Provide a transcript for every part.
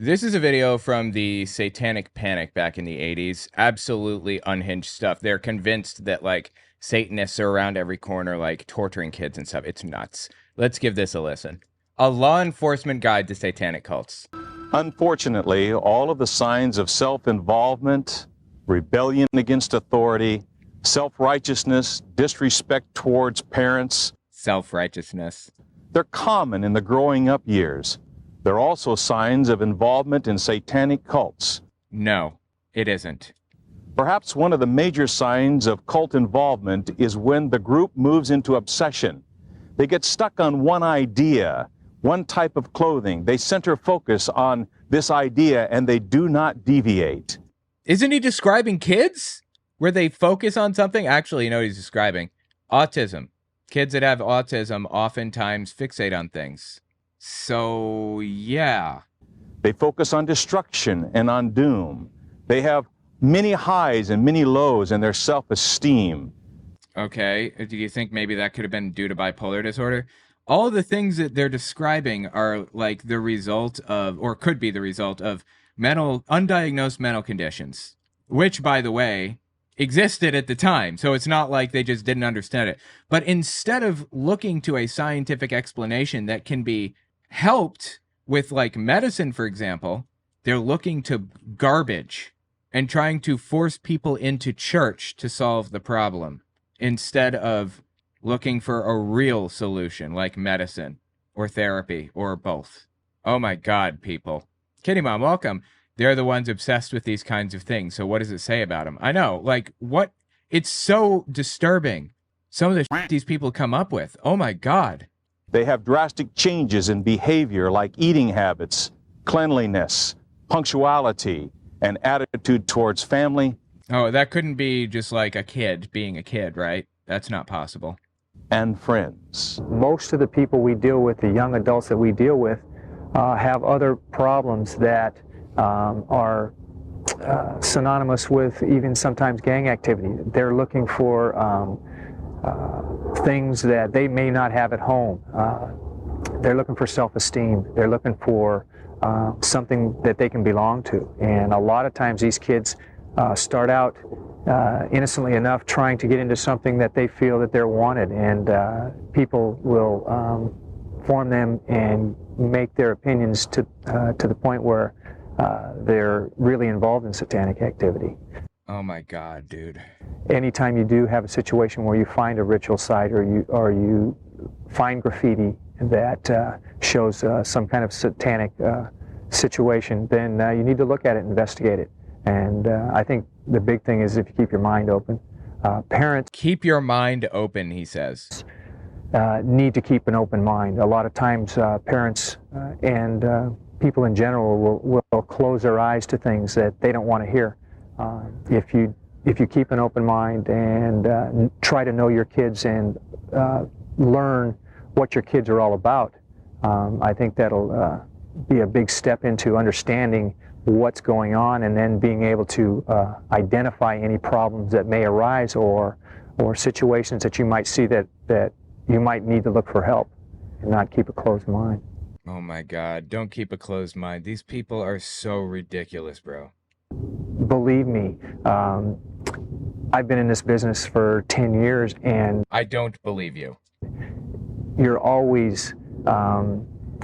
This is a video from the Satanic Panic back in the 80s. Absolutely unhinged stuff. They're convinced that, like, Satanists are around every corner, like, torturing kids and stuff. It's nuts. Let's give this a listen. A law enforcement guide to satanic cults. Unfortunately, all of the signs of self-involvement, rebellion against authority, self-righteousness, disrespect towards parents, Self-righteousness. they're common in the growing up years. They're also signs of involvement in satanic cults. No, it isn't. Perhaps one of the major signs of cult involvement is when the group moves into obsession. They get stuck on one idea, one type of clothing. They center focus on this idea and they do not deviate. Isn't he describing kids? Where they focus on something? Actually, you know what he's describing? Autism. Kids that have autism oftentimes fixate on things. So, yeah. They focus on destruction and on doom. They have many highs and many lows in their self-esteem. Okay, do you think maybe that could have been due to bipolar disorder? All of the things that they're describing are like the result of, or could be the result of, undiagnosed mental conditions, which, by the way, existed at the time. So it's not like they just didn't understand it. But instead of looking to a scientific explanation that can be helped with, like, medicine, for example, they're looking to garbage and trying to force people into church to solve the problem instead of looking for a real solution like medicine or therapy or both. Oh my God, people. Kitty Mom, welcome. They're the ones obsessed with these kinds of things. So what does it say about them? I know, like, what? It's so disturbing. Some of the shit these people come up with. Oh my God. They have drastic changes in behavior like eating habits, cleanliness, punctuality, and attitude towards family. Oh, that couldn't be just like a kid being a kid, right? That's not possible. And friends. Most of the people we deal with, the young adults that we deal with, have other problems that are synonymous with even sometimes gang activity. They're looking for things that they may not have at home. They're looking for self-esteem. They're looking for something that they can belong to. And a lot of times these kids start out innocently enough trying to get into something that they feel that they're wanted, and people will form them and make their opinions to the point where they're really involved in satanic activity. Oh my God, dude. Anytime you do have a situation where you find a ritual site or you find graffiti that shows some kind of satanic situation, then you need to look at it and investigate it. And I think the big thing is if you keep your mind open. Parents keep your mind open, he says. Need to keep an open mind. A lot of times parents and people in general will close their eyes to things that they don't want to hear. If you keep an open mind and try to know your kids and learn what your kids are all about, I think that'll be a big step into understanding what's going on, and then being able to identify any problems that may arise or situations that you might see that you might need to look for help and not keep a closed mind. Oh my God, don't keep a closed mind. These people are so ridiculous, bro. Believe me, I've been in this business for 10 years, and I don't believe you. You're always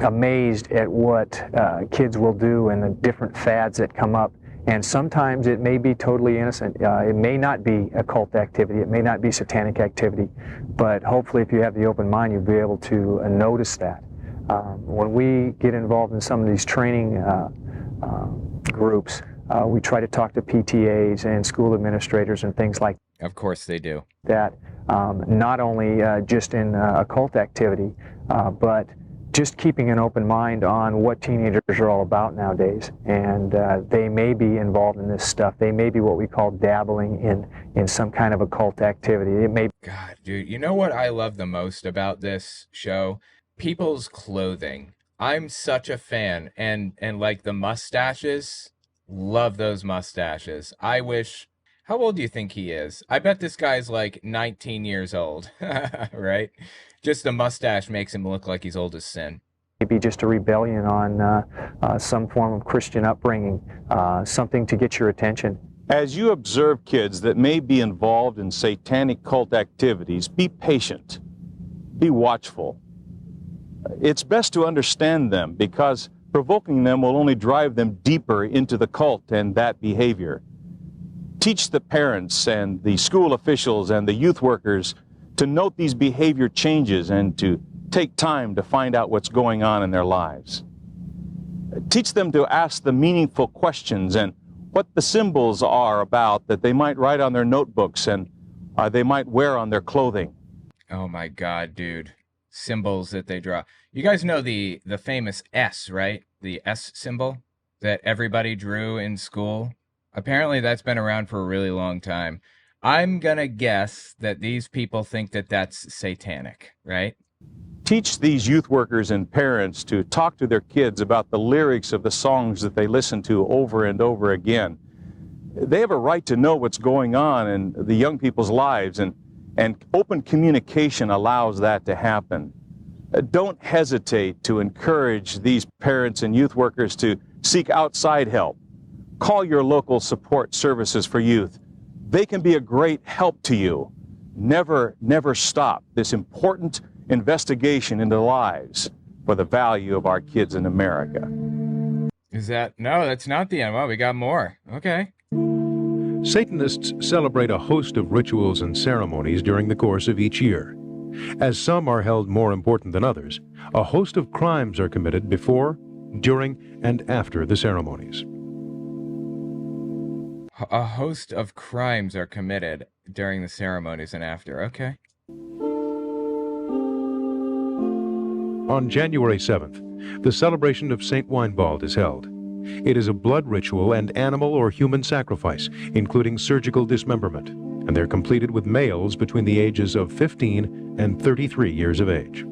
amazed at what kids will do and the different fads that come up. And sometimes it may be totally innocent. It may not be occult activity. It may not be satanic activity. But hopefully if you have the open mind, you'll be able to notice that. When we get involved in some of these training groups, we try to talk to PTAs and school administrators and things like that. Of course they do. That not only just in occult activity, but just keeping an open mind on what teenagers are all about nowadays. And they may be involved in this stuff. They may be what we call dabbling in some kind of occult activity. It may. God, dude, you know what I love the most about this show? People's clothing. I'm such a fan. And like the mustaches, love those mustaches. I wish. How old do you think he is? I bet this guy's like 19 years old, right? Just the mustache makes him look like he's old as sin. maybe just a rebellion on some form of Christian upbringing, something to get your attention. As you observe kids that may be involved in satanic cult activities, be patient, be watchful. It's best to understand them because provoking them will only drive them deeper into the cult and that behavior. Teach the parents and the school officials and the youth workers to note these behavior changes and to take time to find out what's going on in their lives. Teach them to ask the meaningful questions and what the symbols are about that they might write on their notebooks and they might wear on their clothing. Oh my God, dude. Symbols that they draw. You guys know the famous S, right? The S symbol that everybody drew in school. Apparently that's been around for a really long time. I'm gonna guess that these people think that that's satanic, right? Teach these youth workers and parents to talk to their kids about the lyrics of the songs that they listen to over and over again. They have a right to know what's going on in the young people's lives, and open communication allows that to happen. Don't hesitate to encourage these parents and youth workers to seek outside help. Call your local support services for youth. They can be a great help to you. Never stop this important investigation into lives for the value of our kids in America. No, that's not the end. Well, we got more. Okay. Satanists celebrate a host of rituals and ceremonies during the course of each year. As some are held more important than others, a host of crimes are committed before, during, and after the ceremonies. A host of crimes are committed during the ceremonies and after. Okay. On January 7th, the celebration of St. Weinbald is held. It is a blood ritual and animal or human sacrifice, including surgical dismemberment, and they're completed with males between the ages of 15 and 33 years of age.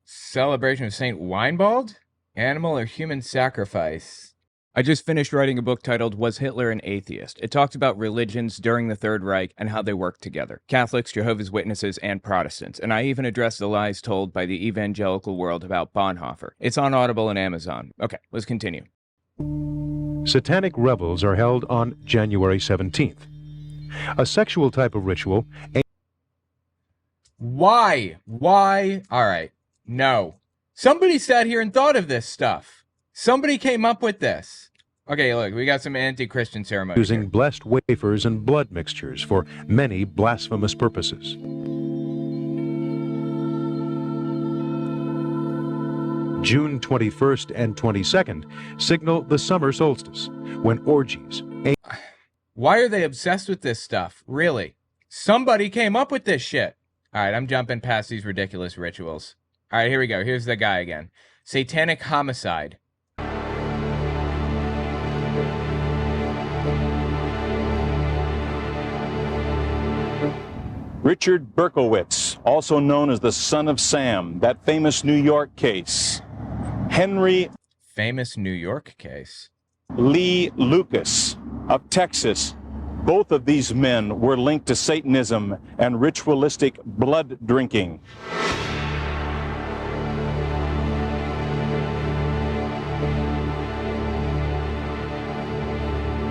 Celebration of St. Weinbald? Animal or human sacrifice? I just finished writing a book titled Was Hitler an Atheist? It talks about religions during the Third Reich and how they worked together. Catholics, Jehovah's Witnesses, and Protestants. And I even address the lies told by the evangelical world about Bonhoeffer. It's on Audible and Amazon. Okay, let's continue. Satanic revels are held on January 17th. A sexual type of ritual. Why? All right. No. Somebody sat here and thought of this stuff. Somebody came up with this. Okay, look, we got some anti-Christian ceremonies Using here. blessed wafers and blood mixtures for many blasphemous purposes. June 21st and 22nd signal the summer solstice, when orgies. Why are they obsessed with this stuff? Really? Somebody came up with this shit. All right, I'm jumping past these ridiculous rituals. All right, here we go. Here's the guy again. Satanic homicide. Richard Berkowitz, also known as the Son of Sam, that famous New York case. Henry Famous New York case. Lee Lucas of Texas. Both of these men were linked to Satanism and ritualistic blood drinking.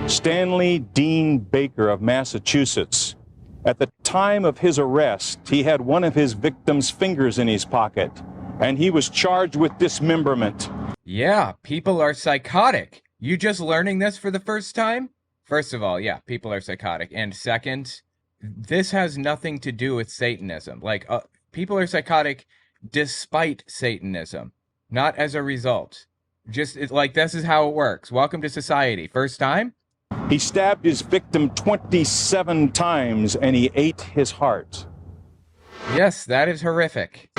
Stanley Dean Baker of Massachusetts. At the time of his arrest, he had one of his victim's fingers in his pocket, and he was charged with dismemberment. Yeah, people are psychotic. You just learning this for the first time? First of all, yeah, people are psychotic. And second, this has nothing to do with Satanism. Like, people are psychotic despite Satanism, not as a result. Like, this is how it works. Welcome to society. First time? He stabbed his victim 27 times, and he ate his heart. Yes, that is horrific.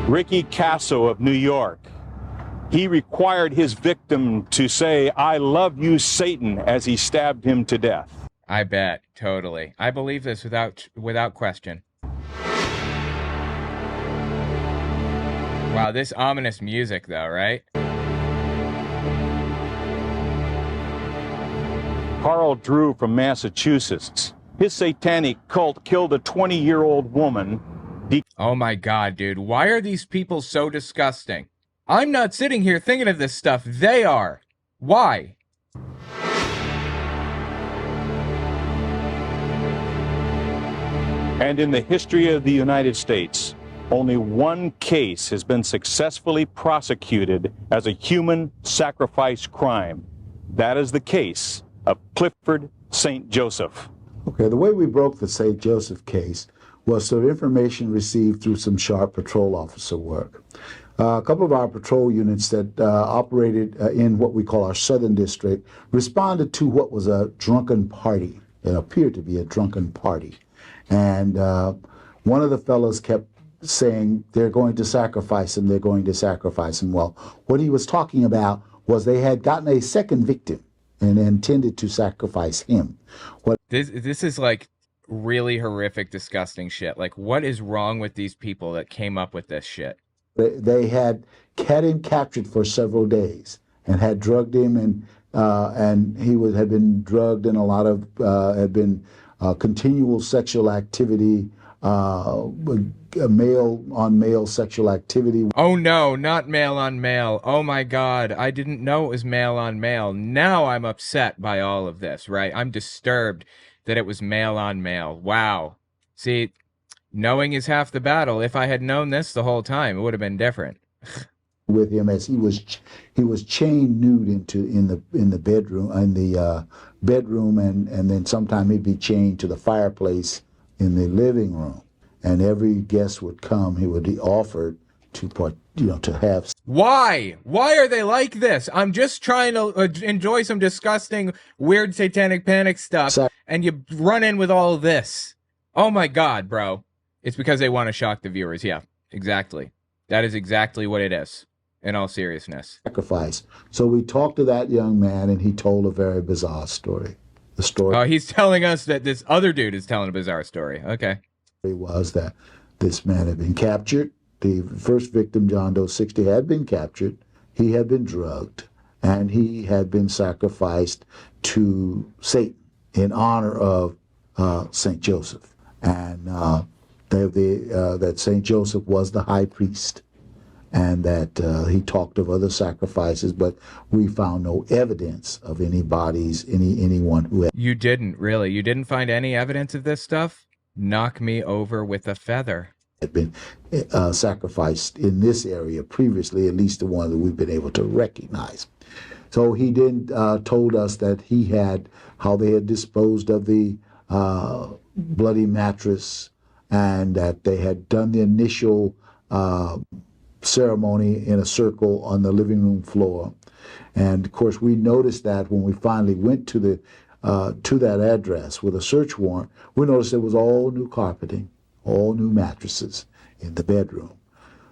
Ricky Casso of New York. He required his victim to say, "I love you, Satan," as he stabbed him to death. I bet, totally. I believe this without question. Wow, this ominous music, though, right? Carl Drew from Massachusetts. His satanic cult killed a 20-year-old woman. Oh my God, dude. Why are these people so disgusting? I'm not sitting here thinking of this stuff. They are. Why? And in the history of the United States, only one case has been successfully prosecuted as a human sacrifice crime. That is the case of Clifford St. Joseph. Okay, the way we broke the St. Joseph case was through information received through some sharp patrol officer work. A couple of our patrol units that operated in what we call our Southern District responded to what was a drunken party. It appeared to be a drunken party. And one of the fellows kept saying, they're going to sacrifice him, they're going to sacrifice him. Well, what he was talking about was they had gotten a second victim and intended to sacrifice him. This is like really horrific, disgusting shit. Like, what is wrong with these people that came up with this shit? They had him captured for several days and had drugged him, and he had been drugged, and a lot of had been continual sexual activity, male on male sexual activity. Oh no, not male on male. Oh my God, I didn't know it was male on male. Now I'm upset by all of this, right? I'm disturbed that it was male on male. Wow. See, knowing is half the battle. If I had known this the whole time, it would have been different. With him as he was chained nude in the bedroom and then sometime he'd be chained to the fireplace in the living room, and every guest would come, he would be offered to have. Why are they like this? I'm just trying to enjoy some disgusting weird satanic panic stuff, and you run in with all of this. Oh my God, bro. It's because they want to shock the viewers. Yeah, exactly. That is exactly what it is, in all seriousness. Sacrifice. So we talked to that young man, and he told a very bizarre story. The story. Oh, he's telling us that this other dude is telling a bizarre story. Okay. It was that this man had been captured. The first victim, John Doe 60, had been captured. He had been drugged, and he had been sacrificed to Satan in honor of St. Joseph. And that St. Joseph was the high priest, and that he talked of other sacrifices, but we found no evidence of any bodies, anyone who had. You didn't, really? You didn't find any evidence of this stuff? Knock me over with a feather. Had been sacrificed in this area previously, at least the one that we've been able to recognize. So he then told us that how they had disposed of the bloody mattress, and that they had done the initial ceremony in a circle on the living room floor. And of course, we noticed that when we finally went to that address with a search warrant, we noticed there was all new carpeting, all new mattresses in the bedroom.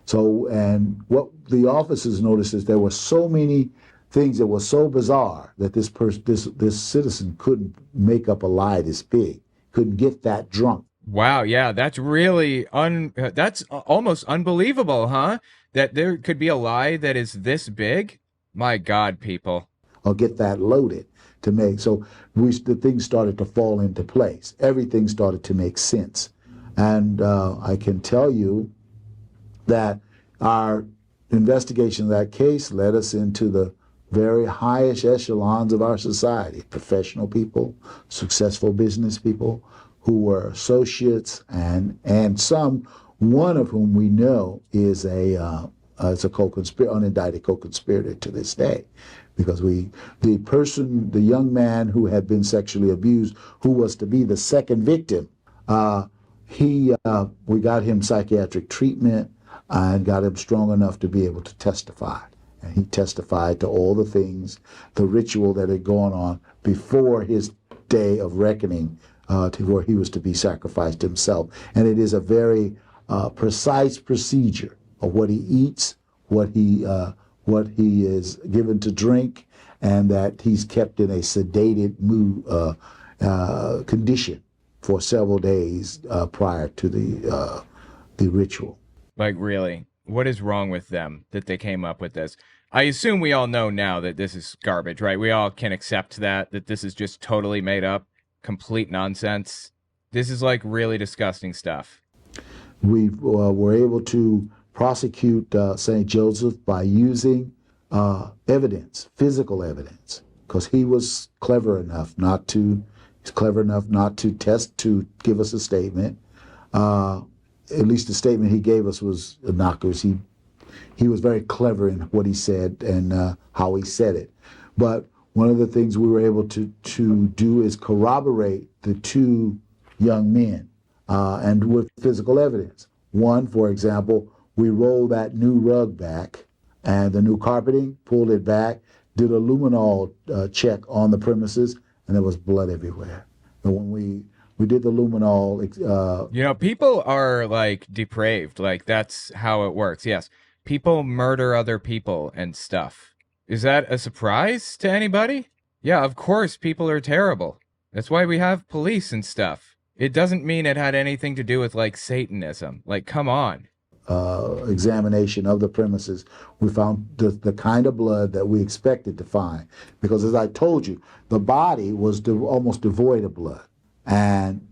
So, and what the officers noticed is there were so many things that were so bizarre that this citizen couldn't make up a lie this big, couldn't get that drunk. Wow, yeah, that's really that's almost unbelievable, huh? That there could be a lie that is this big? My God, people. Or get that loaded to make. So the things started to fall into place. Everything started to make sense. And I can tell you that our investigation of that case led us into the very highest echelons of our society. Professional people, successful business people who were associates, and one of whom we know is a unindicted co-conspirator to this day, because the young man who had been sexually abused, who was to be the second victim, we got him psychiatric treatment and got him strong enough to be able to testify. And he testified to all the things, the ritual that had gone on before his day of reckoning, to where he was to be sacrificed himself. And it is a very precise procedure of what he eats, what he is given to drink, and that he's kept in a sedated mood condition for several days prior to the ritual. Like, really? What is wrong with them that they came up with this? I assume we all know now that this is garbage, right? We all can accept that this is just totally made up, complete nonsense. This is like really disgusting stuff. We were able to prosecute St. Joseph by using evidence, physical evidence, because he was clever enough not to. He's clever enough not to give us a statement. At least the statement he gave us was innocuous. He was very clever in what he said and how he said it. But one of the things we were able to do is corroborate the two young men and with physical evidence. One, for example, we rolled that new rug back and the new carpeting, pulled it back, did a luminol check on the premises, and there was blood everywhere. And when we did the luminol, People are like depraved. Like that's how it works. Yes. People murder other people and stuff. Is that a surprise to anybody? Yeah, of course people are terrible. That's why we have police and stuff. It doesn't mean it had anything to do with like Satanism. Like, come on. examination of the premises, we found the kind of blood that we expected to find. Because as I told you, the body was almost devoid of blood. And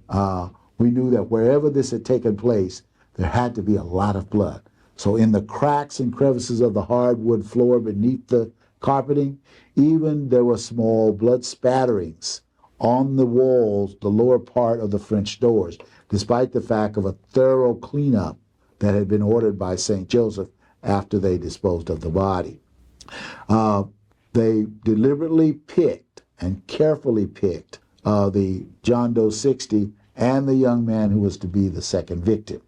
we knew that wherever this had taken place, there had to be a lot of blood. So in the cracks and crevices of the hardwood floor beneath the carpeting, even there were small blood spatterings on the walls, the lower part of the French doors, despite the fact of a thorough cleanup that had been ordered by St. Joseph after they disposed of the body. They deliberately picked and carefully picked the John Doe 60 and the young man who was to be the second victim.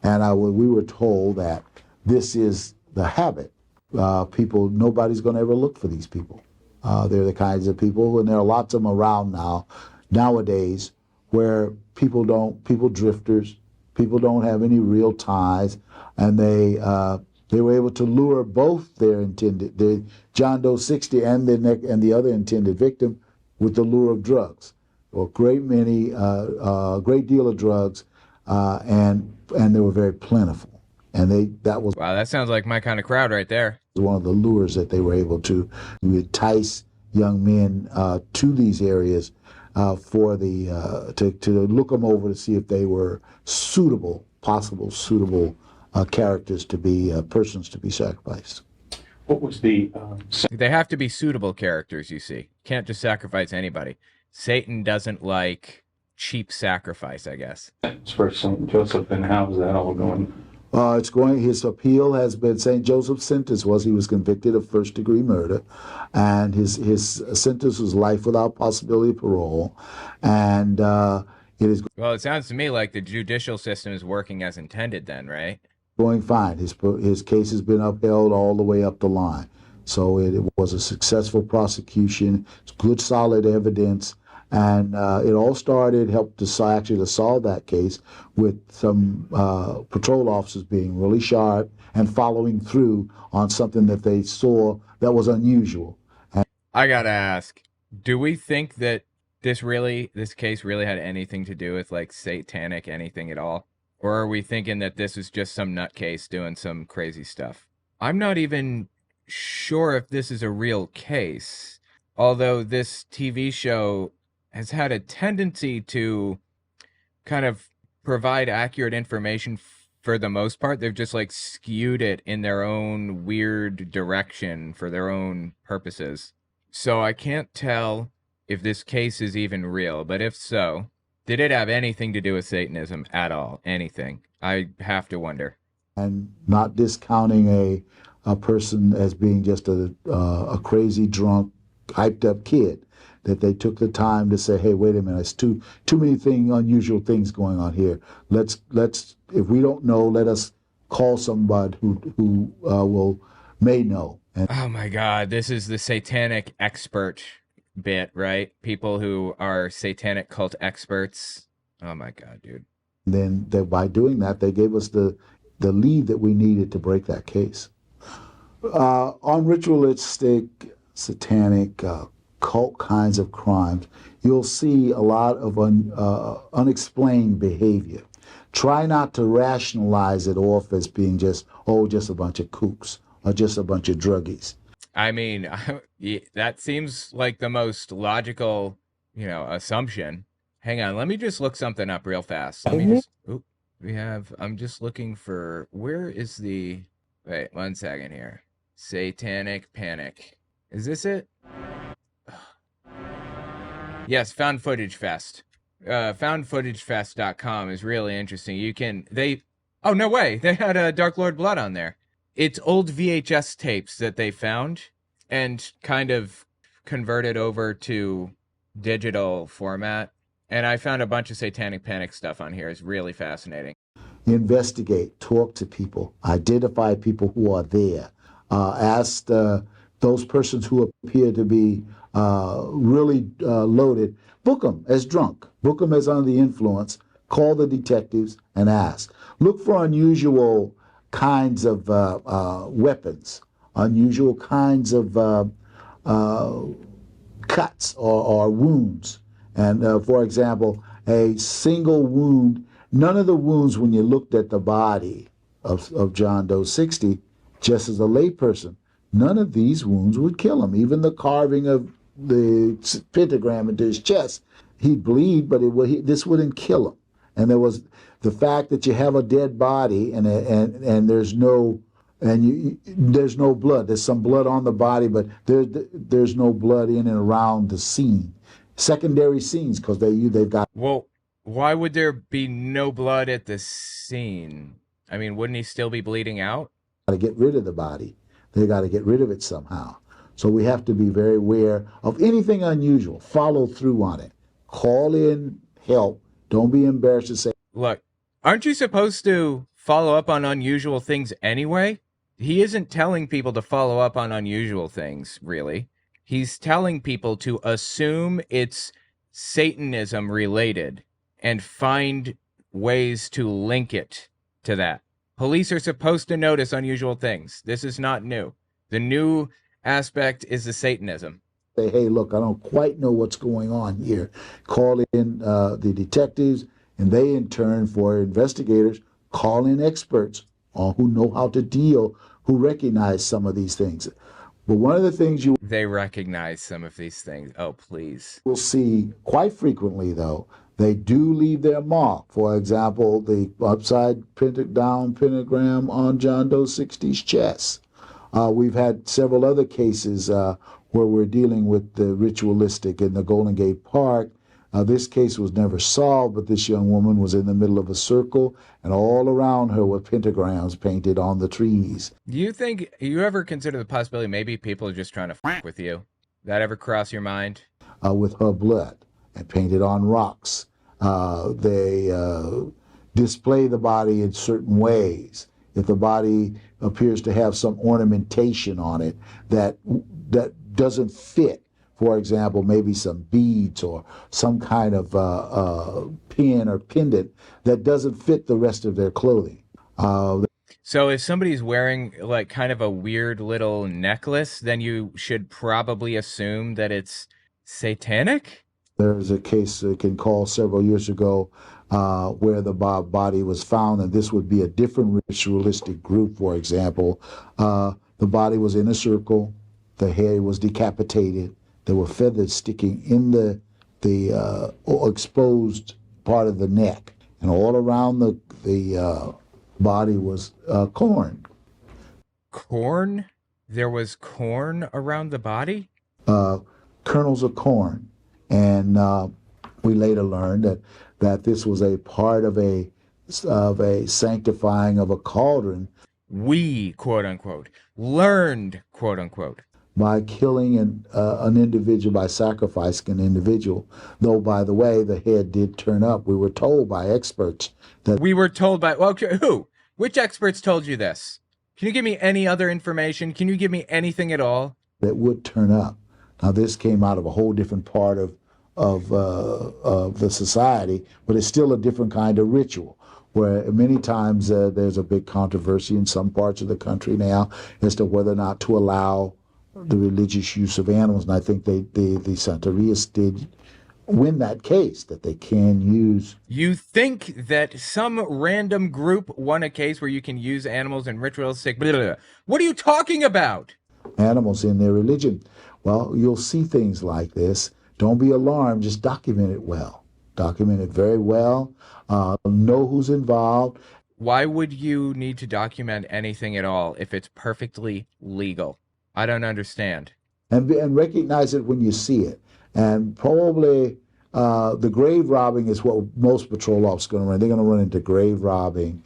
And we were told that this is the habit. Nobody's going to ever look for these people. They're the kinds of people, and there are lots of them around nowadays, where people drifters, people don't have any real ties, and they were able to lure both the John Doe 60 and the other intended victim with the lure of drugs, or great deal of drugs, and they were very plentiful. And that was Wow, that sounds like my kind of crowd right there. one of the lures that they were able to entice young men to these areas to look them over to see if they were possible suitable characters to be persons to be sacrificed. What was the They have to be suitable characters, you see. Can't just sacrifice anybody. Satan doesn't like cheap sacrifice, I guess. sentence for St. Joseph, and how's that all going? His appeal has been, St. Joseph's sentence he was convicted of first-degree murder, and his sentence was life without possibility of parole, and it is Well, it sounds to me like the judicial system is working as intended then, right? going fine. His case has been upheld all the way up the line, so it was a successful prosecution. It's good, solid evidence. And it all helped to solve that case with some patrol officers being really sharp and following through on something that they saw that was unusual. I gotta ask, do we think that this case really had anything to do with like satanic anything at all? Or are we thinking that this was just some nutcase doing some crazy stuff? I'm not even sure if this is a real case, although this TV show has had a tendency to kind of provide accurate information for the most part. They've just like skewed it in their own weird direction for their own purposes. So I can't tell if this case is even real, but if so, did it have anything to do with Satanism at all? Anything? I have to wonder. And not discounting a person as being just a crazy, drunk, hyped up kid, that they took the time to say, hey, wait a minute, it's too many unusual things going on here. Let's if we don't know, let us call somebody who may know. And Oh my God, this is the satanic expert bit, right? People who are satanic cult experts. Oh my God, dude. then by doing that, they gave us the lead that we needed to break that case. On ritualistic, satanic, cult kinds of crimes, you'll see a lot of unexplained behavior. Try not to rationalize it off as being just a bunch of kooks or just a bunch of druggies. I mean, that seems like the most logical, assumption. Hang on, let me just look something up real fast. Let me just. Oop, I'm just looking for. Where is the? Wait, 1 second here. Satanic Panic. Is this it? Yes, Found Footage Fest. Foundfootagefest.com is really interesting. Oh, no way. They had a Dark Lord Blood on there. It's old VHS tapes that they found and kind of converted over to digital format. And I found a bunch of Satanic Panic stuff on here. It's really fascinating. Investigate, talk to people, identify people who are there, ask those persons who appear to be really loaded, book them as drunk, book them as under the influence, call the detectives and ask. Look for unusual kinds of weapons, unusual kinds of cuts or wounds. And for example, a single wound, none of the wounds when you looked at the body of John Doe 60, just as a layperson, none of these wounds would kill him. Even the carving of the pentagram into his chest, he'd bleed, but this wouldn't kill him. And there was the fact that you have a dead body and there's no there's no blood. There's some blood on the body, but there's no blood in and around the scene. Secondary scenes, because they've got. Well, why would there be no blood at the scene? I mean, wouldn't he still be bleeding out? To get rid of the body. They got to get rid of it somehow. So we have to be very aware of anything unusual. Follow through on it. Call in help. Don't be embarrassed to say. Look, aren't you supposed to follow up on unusual things anyway? He isn't telling people to follow up on unusual things, really. He's telling people to assume it's Satanism related and find ways to link it to that. Police are supposed to notice unusual things. This is not new. The new aspect is the Satanism. Say, hey, look, I don't quite know what's going on here. Call in the detectives, and they in turn, for investigators, call in experts who know how to deal, who recognize some of these things. But one of the things they recognize some of these things. Oh, please. We'll see quite frequently, though, they do leave their mark. For example, the upside down pentagram on John Doe 60's chest. We've had several other cases where we're dealing with the ritualistic in the Golden Gate Park. This case was never solved, but this young woman was in the middle of a circle, and all around her were pentagrams painted on the trees. Do you ever consider the possibility maybe people are just trying to f with you? That ever cross your mind? With her blood and painted on rocks. They display the body in certain ways. If the body appears to have some ornamentation on it that doesn't fit, for example, maybe some beads or some kind of pin or pendant that doesn't fit the rest of their clothing. So if somebody's wearing like kind of a weird little necklace, then you should probably assume that it's satanic? There's a case I can call several years ago where the body was found, and this would be a different ritualistic group, for example. The body was in a circle, the head was decapitated, there were feathers sticking in the exposed part of the neck, and all around the body was corn. Corn? There was corn around the body? Kernels of corn. And we later learned that this was a part of a sanctifying of a cauldron. We, quote unquote, learned, quote unquote, by killing an individual, by sacrificing an individual. Though, by the way, the head did turn up. We were told by experts that. We were told by, well, who? Which experts told you this? Can you give me any other information? Can you give me anything at all? That would turn up. Now, this came out of a whole different part of the society, but it's still a different kind of ritual, where many times there's a big controversy in some parts of the country now as to whether or not to allow the religious use of animals. And I think the Santerias did win that case, that they can use. You think that some random group won a case where you can use animals in ritualistic... Blah, blah, blah. What are you talking about? animals in their religion. Well, you'll see things like this. Don't be alarmed. Just document it well. Document it very well. Know who's involved. Why would you need to document anything at all if it's perfectly legal? I don't understand. And recognize it when you see it. And probably the grave robbing is what most patrol officers are going to run. They're going to run into grave robbing,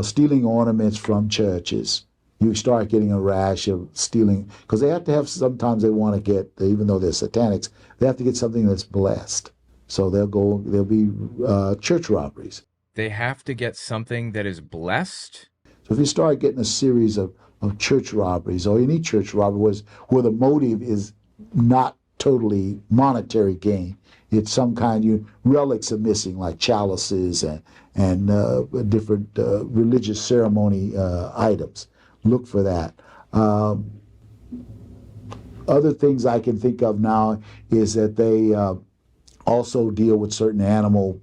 stealing ornaments from churches. You start getting a rash of stealing, because they have to have, sometimes they want to get, even though they're satanics, they have to get something that's blessed. So there'll be church robberies. They have to get something that is blessed? So if you start getting a series of church robberies, or any church robbery where the motive is not totally monetary gain, it's some kind of relics are missing, like chalices and different religious ceremony items. Look for that. Other things I can think of now is that they also deal with certain animal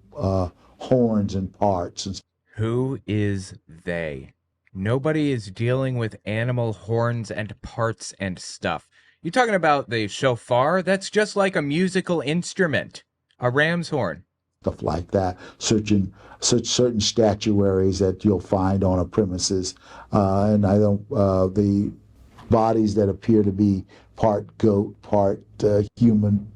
horns and parts. Who is they? Nobody is dealing with animal horns and parts and stuff. You talking about the shofar? That's just like a musical instrument. A ram's horn. Stuff like that, certain statuaries that you'll find on a premises, and the bodies that appear to be part goat, part human,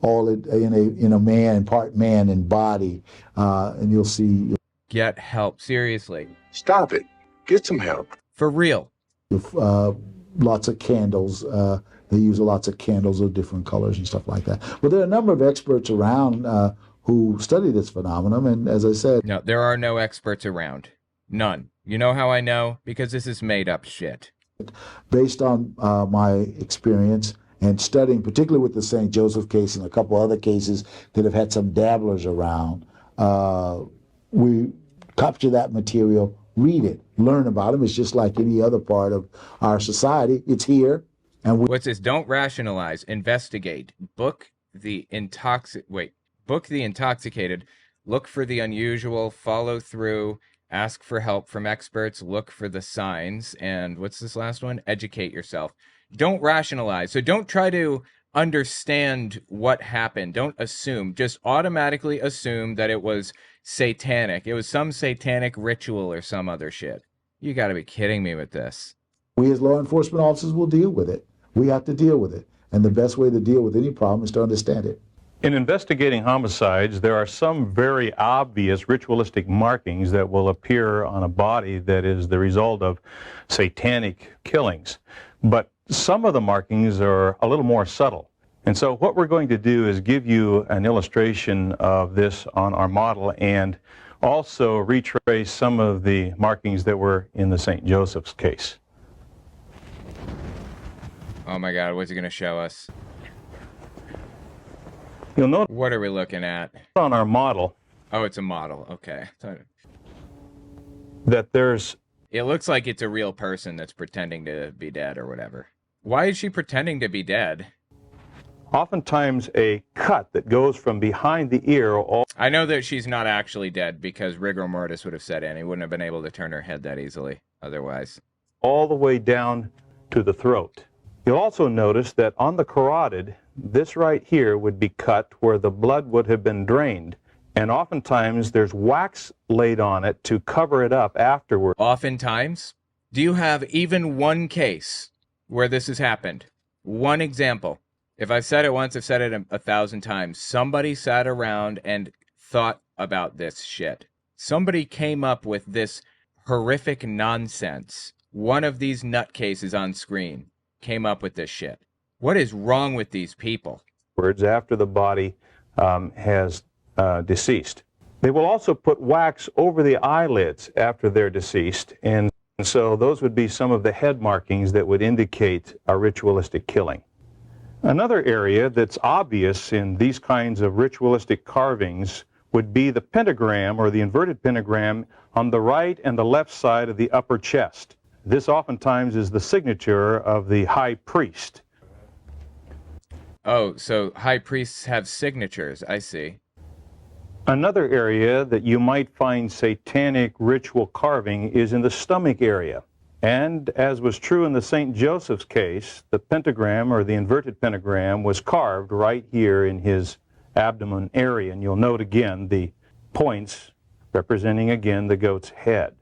all in a man, part man in body, and you'll see. Get help, seriously. Stop it. Get some help. For real. Lots of candles. They use lots of candles of different colors and stuff like that. But there are a number of experts around who study this phenomenon, and as I said... No, there are no experts around. None. You know how I know? Because this is made up shit. Based on my experience and studying, particularly with the St. Joseph case and a couple other cases that have had some dabblers around, we capture that material, read it, learn about them. It's just like any other part of our society. It's here. And what's this? Don't rationalize. Investigate. Book the intoxicated. Look for the unusual. Follow through. Ask for help from experts. Look for the signs. And what's this last one? Educate yourself. Don't rationalize. So don't try to understand what happened. Don't assume. Just automatically assume that it was satanic. It was some satanic ritual or some other shit. You got to be kidding me with this. We as law enforcement officers will deal with it. We have to deal with it. And the best way to deal with any problem is to understand it. In investigating homicides, there are some very obvious ritualistic markings that will appear on a body that is the result of satanic killings. But some of the markings are a little more subtle. And so what we're going to do is give you an illustration of this on our model and also retrace some of the markings that were in the St. Joseph's case. Oh my God, what's he going to show us? You'll note what are we looking at? On our model. Oh, it's a model. Okay. That there's... It looks like it's a real person that's pretending to be dead or whatever. Why is she pretending to be dead? Oftentimes a cut that goes from behind the ear. I know that she's not actually dead because rigor mortis would have set in. He wouldn't have been able to turn her head that easily otherwise. All the way down to the throat. You'll also notice that on the carotid, this right here would be cut where the blood would have been drained. And oftentimes there's wax laid on it to cover it up afterward. Oftentimes? Do you have even one case where this has happened? One example. If I've said it once, I've said it 1,000 times. Somebody sat around and thought about this shit. Somebody came up with this horrific nonsense. One of these nutcases on screen came up with this shit. What is wrong with these people? Words after the body has deceased. They will also put wax over the eyelids after they're deceased, and so those would be some of the head markings that would indicate a ritualistic killing. Another area that's obvious in these kinds of ritualistic carvings would be the pentagram or the inverted pentagram on the right and the left side of the upper chest. This oftentimes is the signature of the high priest. Oh, so high priests have signatures, I see. Another area that you might find satanic ritual carving is in the stomach area. And as was true in the St. Joseph's case, the pentagram or the inverted pentagram was carved right here in his abdomen area. And you'll note again the points representing again the goat's head.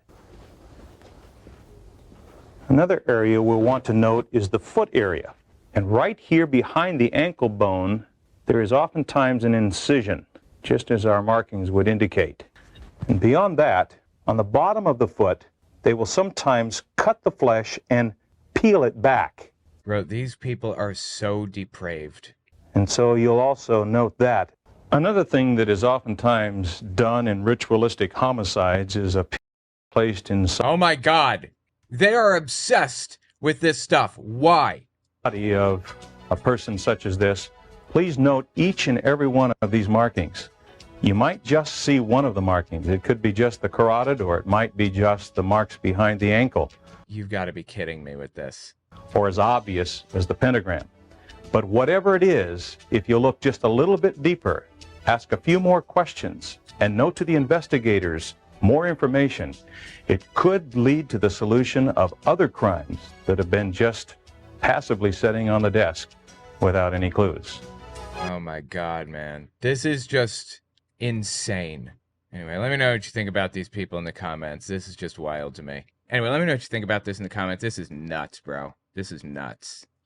Another area we'll want to note is the foot area. And right here behind the ankle bone, there is oftentimes an incision, just as our markings would indicate. And beyond that, on the bottom of the foot, they will sometimes cut the flesh and peel it back. Bro, these people are so depraved. And so you'll also note that. Another thing that is oftentimes done in ritualistic homicides is a placed in Oh my God. They are obsessed with this stuff. Why? body of a person such as this. Please note each and every one of these markings. You might just see one of the markings. It could be just the carotid, or it might be just the marks behind the ankle, You've got to be kidding me with this. or as obvious as the pentagram. But whatever it is, if you look just a little bit deeper, ask a few more questions, and note to the investigators more information, it could lead to the solution of other crimes that have been just passively sitting on the desk without any clues. Oh my God, man. This is just insane. Anyway, let me know what you think about these people in the comments. This is just wild to me. Anyway, let me know what you think about this in the comments. This is nuts, bro. This is nuts.